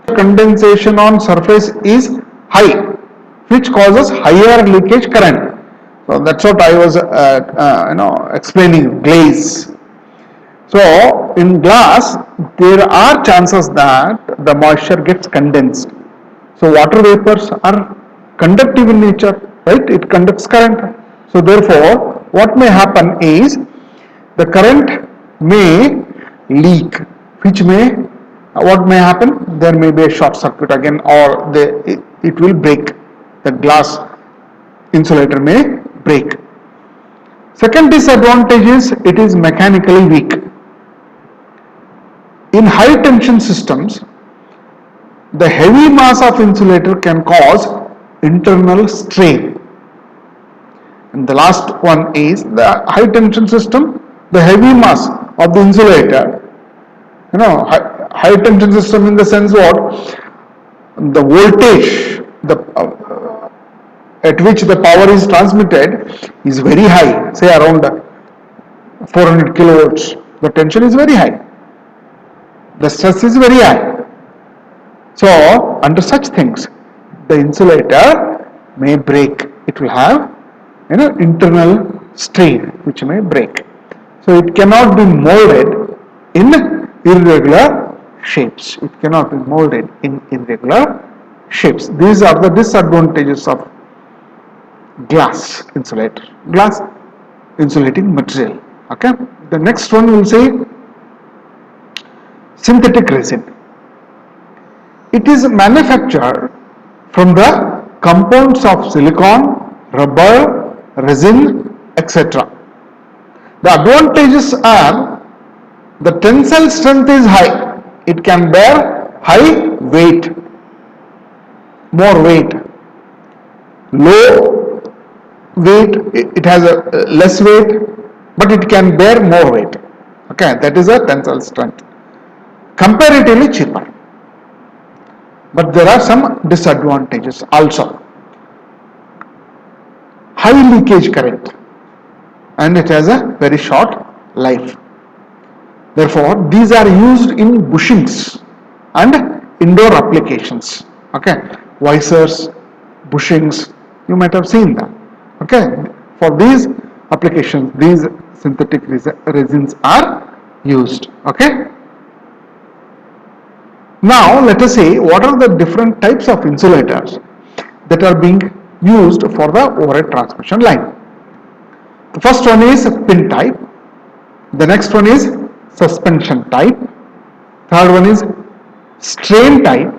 condensation on surface is high, which causes higher leakage current. So that's what I was explaining, glaze. So in glass there are chances that the moisture gets condensed. So water vapors are conductive in nature, right? It conducts current. So therefore what may happen is the current may leak, which may, what may happen, there may be a short circuit again, or it will break. The glass insulator may break. Second disadvantage is it is mechanically weak. In high tension systems, the heavy mass of insulator can cause internal strain. And the last one is the high tension system, the heavy mass of the insulator. High tension system in the sense what? The voltage at which the power is transmitted is very high, say around 400 kilovolts. The tension is very high. The stress is very high. So under such things, the insulator may break. It will have internal strain which may break. So it cannot be molded in irregular shapes. It cannot be molded in irregular shapes. These are the disadvantages of glass insulator, glass insulating material. Okay. The next one will say synthetic resin. It is manufactured from the compounds of silicon, rubber, resin, etc. The advantages are the tensile strength is high. It can bear high weight, more weight. Low weight, it has a less weight, but it can bear more weight. Okay, that is a tensile strength. Comparatively cheaper. But there are some disadvantages also. High leakage current, and it has a very short life. Therefore, these are used in bushings and indoor applications. Okay, visors, bushings, you might have seen that. Okay, for these applications, these synthetic resins are used. Okay. Now let us see what are the different types of insulators that are being used for the overhead transmission line. The first one is pin type, the next one is suspension type, third one is strain type,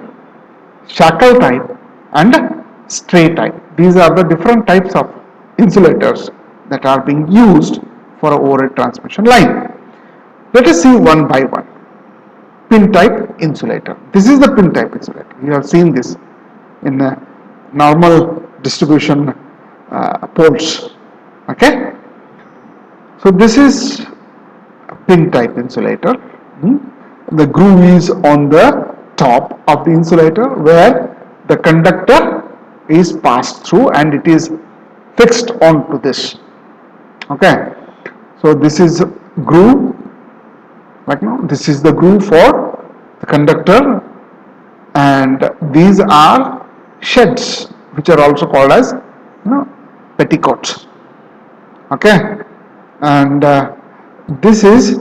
shackle type, and stray type. These are the different types of insulators that are being used for an overhead transmission line. Let us see one by one. Pin type insulator. This is the pin type insulator. You have seen this in normal distribution poles. Okay. So this is pin type insulator. The groove is on the top of the insulator where the conductor is passed through and it is fixed onto this. Okay. So this is groove. Like now, this is the groove for the conductor, and these are sheds, which are also called as petticoats. Okay, and this is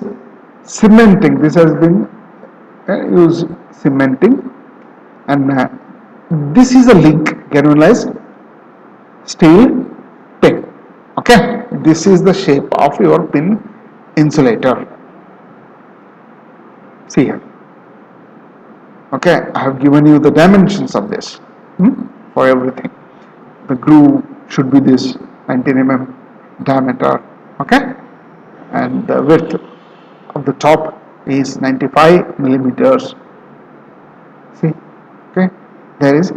cementing. This has been used cementing, and this is a link galvanized steel pin. Okay, this is the shape of your pin insulator. See here. Okay, I have given you the dimensions of this for everything. The groove should be this 19 mm diameter. Okay, and the width of the top is 95 millimeters. See, okay, there is.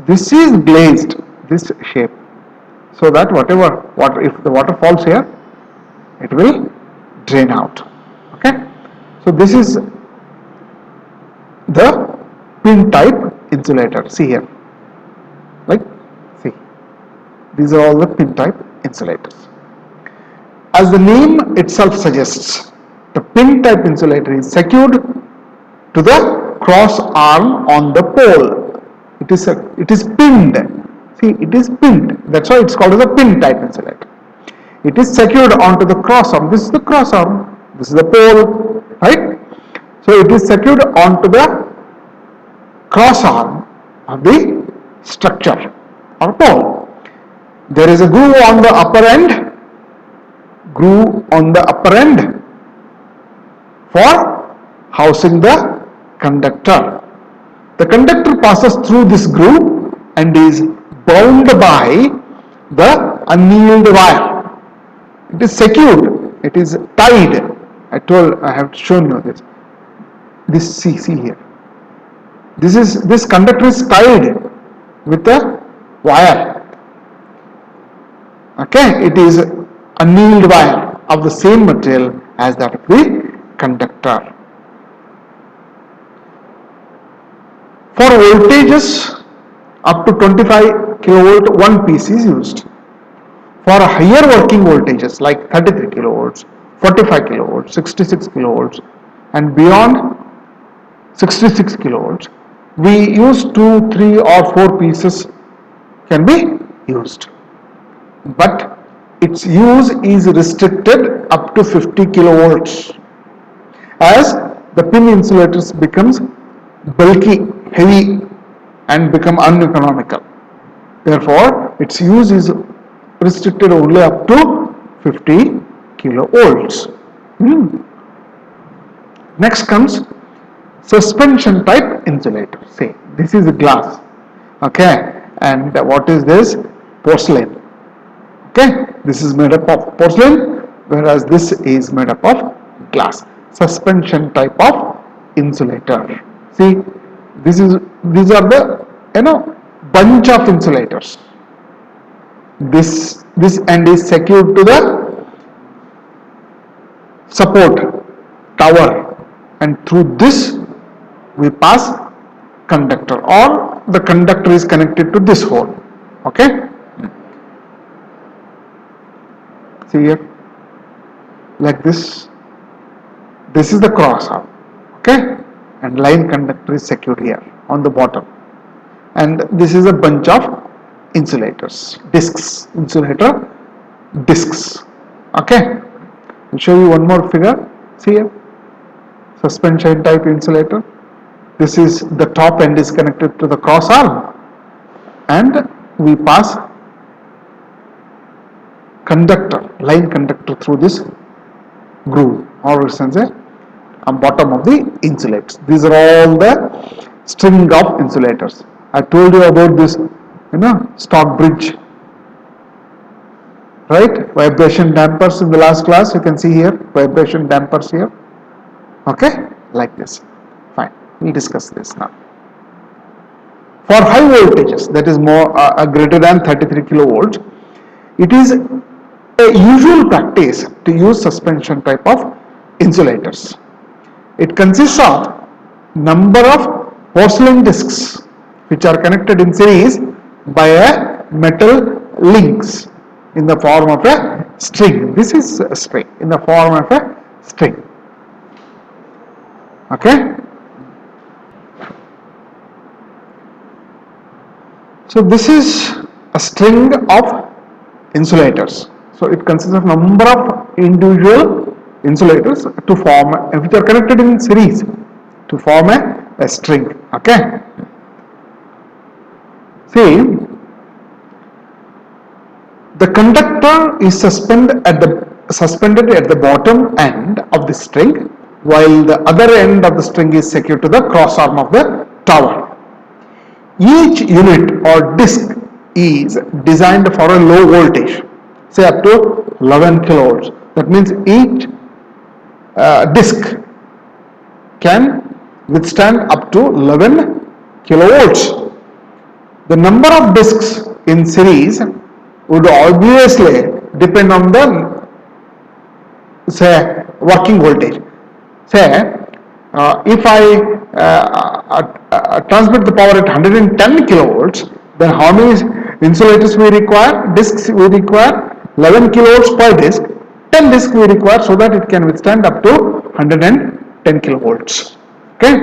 This is glazed, this shape, so that if the water falls here, it will drain out. Okay, so this is the pin type insulator. See here, like, see, these are all the pin type insulators. As the name itself suggests, the pin type insulator is secured to the cross arm on the pole. It is pinned. See, it is pinned. That's why it's called as a pin type insulator. It is secured onto the cross arm. This is the cross arm. This is the pole, right? So it is secured onto the cross arm of the structure or pole. There is a groove on the upper end. Groove on the upper end for housing the conductor. The conductor passes through this groove and is bound by the annealed wire. It is secured. It is tied. I have shown you this. See here. This conductor is tied with a wire. Okay, it is annealed wire of the same material as that of the conductor. For voltages up to 25 kilovolt, one piece is used. For higher working voltages like 33 kilovolts, 45 kilovolts, 66 kilovolts, and beyond 66 kilovolts, we use 2, 3, or 4 pieces can be used. But its use is restricted up to 50 kilovolts as the pin insulators becomes bulky, heavy, and become uneconomical. Therefore, its use is restricted only up to 50 kilovolts. Next comes suspension type insulator. Say this is glass, okay, and what is this? Porcelain. Okay, this is made up of porcelain, whereas this is made up of glass. Suspension type of insulator. See, these are the bunch of insulators. This end is secured to the support tower, and through this we pass conductor, or the conductor is connected to this hole. Okay. See here, like this. This is the cross arm, okay, and line conductor is secured here on the bottom, and this is a bunch of insulators, discs, insulator discs. Okay, I'll show you one more figure. See here, suspension type insulator. This is the top end is connected to the cross arm, and we pass conductor, line conductor through this groove, or we can say bottom of the insulators. These are all the string of insulators. I told you about this, Stockbridge, right? Vibration dampers in the last class. You can see here vibration dampers here. Okay, like this. Fine. We'll discuss this now. For high voltages, that is more greater than 33 kilovolts, it is a usual practice to use suspension type of insulators. It consists of number of porcelain discs which are connected in series by a metal links in the form of a string. This is a string in the form of a string. Okay. So this is a string of insulators. So it consists of number of individual insulators to form, which are connected in series to form a string. Okay. See, the conductor is suspended at the bottom end of the string, while the other end of the string is secured to the cross arm of the tower. Each unit or disc is designed for a low voltage, say up to 11 kilovolts. That means each disc can withstand up to 11 kilovolts. The number of discs in series would obviously depend on the working voltage. If I transmit the power at 110 kilovolts, then how many insulators we require? Discs we require 11 kilovolts per disc. 10 discs we require so that it can withstand up to 110 kilovolts. Okay.